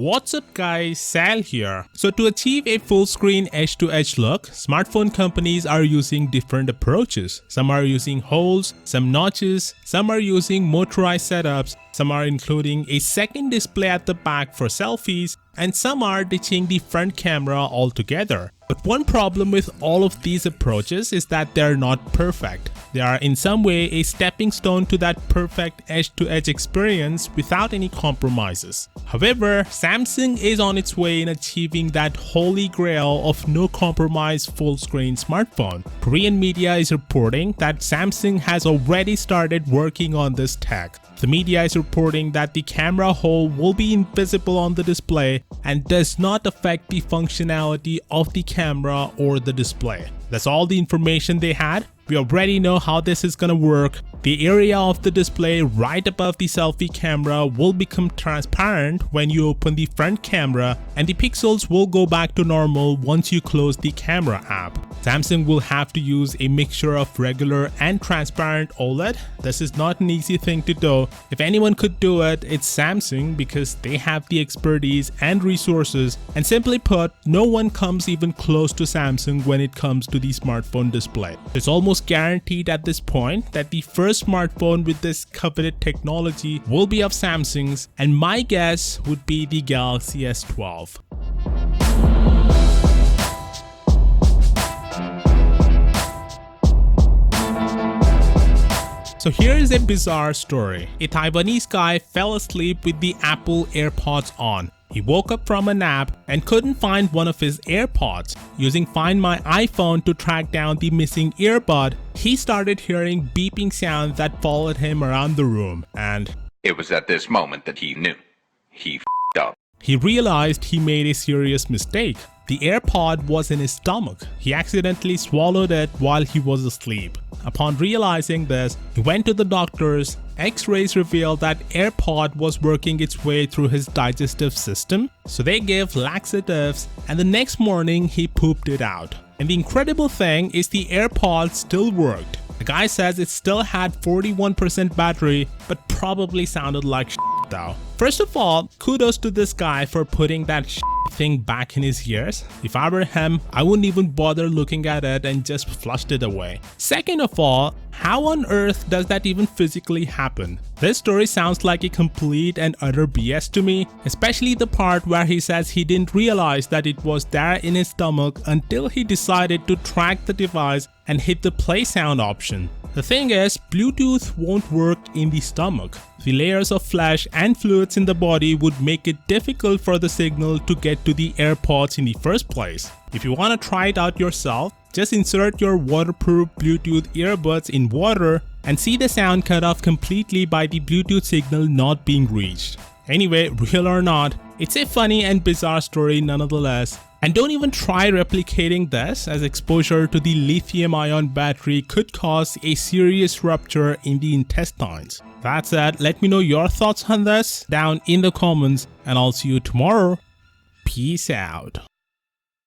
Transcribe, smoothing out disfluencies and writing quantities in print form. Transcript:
What's up guys, Sal here. So to achieve a full screen edge-to-edge look, smartphone companies are using different approaches. Some are using holes, some notches, some are using motorized setups, some are including a second display at the back for selfies, and some are ditching the front camera altogether. But one problem with all of these approaches is that they're not perfect. They are in some way a stepping stone to that perfect edge-to-edge experience without any compromises. However, Samsung is on its way in achieving that holy grail of no compromise full screen smartphone. Korean media is reporting that Samsung has already started working on this tech. The media is reporting that the camera hole will be invisible on the display and does not affect the functionality of the camera or the display. That's all the information they had. We already know how this is gonna work. The area of the display right above the selfie camera will become transparent when you open the front camera, and the pixels will go back to normal once you close the camera app. Samsung will have to use a mixture of regular and transparent OLED. This is not an easy thing to do. If anyone could do it, it's Samsung because they have the expertise and resources, and simply put, no one comes even close to Samsung when it comes to the smartphone display. It's almost guaranteed at this point that the first smartphone with this coveted technology will be of Samsung's, and my guess would be the Galaxy S12. So here is a bizarre story. A Taiwanese guy fell asleep with the Apple AirPods on. He woke up from a nap and couldn't find one of his AirPods. Using Find My iPhone to track down the missing earbud, he started hearing beeping sounds that followed him around the room, and it was at this moment that he knew. He f***ed up. He realized he made a serious mistake. The AirPod was in his stomach. He accidentally swallowed it while he was asleep. Upon realizing this, he went to the doctors. X-rays revealed that AirPod was working its way through his digestive system, so they gave laxatives, and the next morning he pooped it out. And the incredible thing is the AirPod still worked. The guy says it still had 41% battery, but probably sounded like shit though. First of all, kudos to this guy for putting that thing back in his ears. If I were him, I wouldn't even bother looking at it and just flushed it away. Second of all, how on earth does that even physically happen? This story sounds like a complete and utter BS to me, especially the part where he says he didn't realize that it was there in his stomach until he decided to track the device and hit the play sound option. The thing is, Bluetooth won't work in the stomach. The layers of flesh and fluids in the body would make it difficult for the signal to get to the AirPods in the first place. If you want to try it out yourself, just insert your waterproof Bluetooth earbuds in water and see the sound cut off completely by the Bluetooth signal not being reached. Anyway, real or not, it's a funny and bizarre story nonetheless. And don't even try replicating this, as exposure to the lithium-ion battery could cause a serious rupture in the intestines. That said, let me know your thoughts on this down in the comments, and I'll see you tomorrow. Peace out.